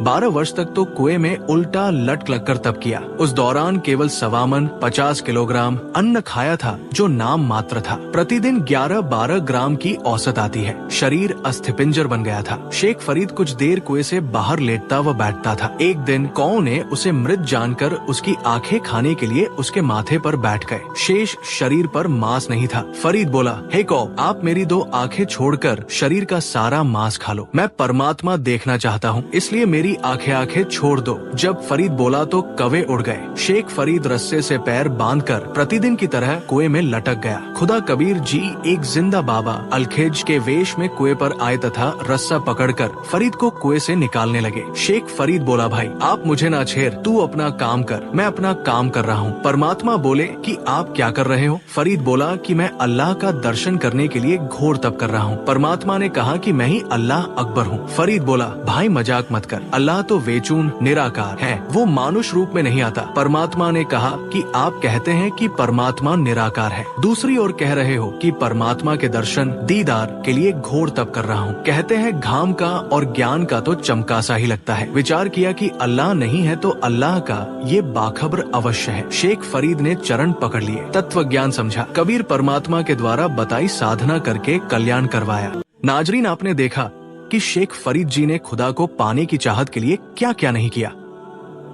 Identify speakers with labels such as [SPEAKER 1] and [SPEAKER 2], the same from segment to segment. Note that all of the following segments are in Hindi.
[SPEAKER 1] 12 वर्ष तक तो कुएं में उल्टा लटक लग कर तप किया। उस दौरान केवल 1.25 मन 50 किलोग्राम अन्न खाया था, जो नाम मात्र था। प्रतिदिन 11-12 ग्राम की औसत आती है। शरीर अस्थिपिंजर बन गया था। शेख फरीद कुछ देर कुएं से बाहर लेटता व बैठता था। एक दिन कौओं ने उसे मृत जानकर उसकी आंखें खाने के लिए उसके माथे पर बैठ गए। शेष शरीर पर मांस नहीं था। फरीद बोला, हे कौ, आप मेरी 2 आंखें छोड़कर शरीर का सारा मांस खा लो। मैं परमात्मा देखना चाहता हूँ, इसलिए मेरी आंखें छोड़ दो। जब फरीद बोला तो कौवे उड़ गए। शेख फरीद रस्से से पैर बांधकर प्रतिदिन की तरह कुएं में लटक गया। खुदा कबीर जी एक जिंदा बाबा अलखेज के वेश में कुएं पर आए तथा रस्सा पकड़कर फरीद को कुएं से निकालने लगे। शेख फरीद बोला, भाई आप मुझे ना छेड़, तू अपना काम कर, मैं अपना काम कर रहा हूँ। परमात्मा बोले कि आप क्या कर रहे हो? फरीद बोला कि मैं अल्लाह का दर्शन करने के लिए घोर तप कर रहा हूँ। परमात्मा ने कहा कि मैं ही अल्लाह अकबर हूँ। फरीद बोला, भाई मजाक मत कर, अल्लाह तो वेचून निराकार है, वो मानुष रूप में नहीं आता। परमात्मा ने कहा कि आप कहते हैं कि परमात्मा निराकार है, दूसरी ओर कह रहे हो कि परमात्मा के दर्शन दीदार के लिए घोर तप कर रहा हूँ। कहते हैं घाम का और ज्ञान का तो चमका सा ही लगता है। विचार किया कि अल्लाह नहीं है तो अल्लाह का ये बाखबर अवश्य है। शेख फरीद ने चरण पकड़ लिए, तत्व ज्ञान समझा। कबीर परमात्मा के द्वारा बताई साधना करके कल्याण करवाया। नाजरीन, आपने देखा कि शेख फरीद जी ने खुदा को पाने की चाहत के लिए क्या क्या नहीं किया।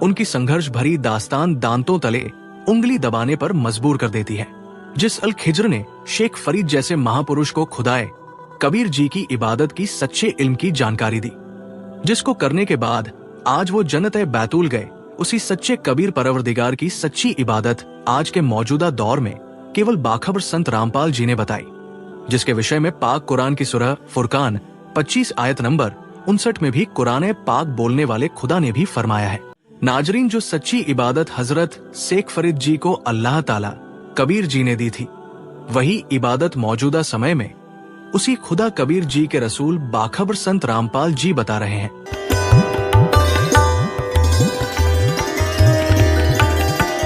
[SPEAKER 1] उनकी संघर्ष भरी दास्तान दांतों तले उंगली दबाने पर मजबूर कर देती है। जिस अल खिज्र ने शेख फरीद जैसे महापुरुष को खुदाए कबीर जी की इबादत की सच्चे इल्म की जानकारी दी, जिसको करने के बाद आज वो जन्नत बैतूल गए, उसी सच्चे कबीर परवरदिगार की सच्ची इबादत आज के मौजूदा दौर में केवल बाखबर संत रामपाल जी ने बताई, जिसके विषय में पाक कुरान की सूरह फुरकान 25 आयत नंबर 59 में भी कुरान पाक बोलने वाले खुदा ने भी फरमाया है। नाजरीन, जो सच्ची इबादत हजरत शेख फरीद जी को अल्लाह ताला कबीर जी ने दी थी, वही इबादत मौजूदा समय में उसी खुदा कबीर जी के रसूल बाखबर संत रामपाल जी बता रहे हैं।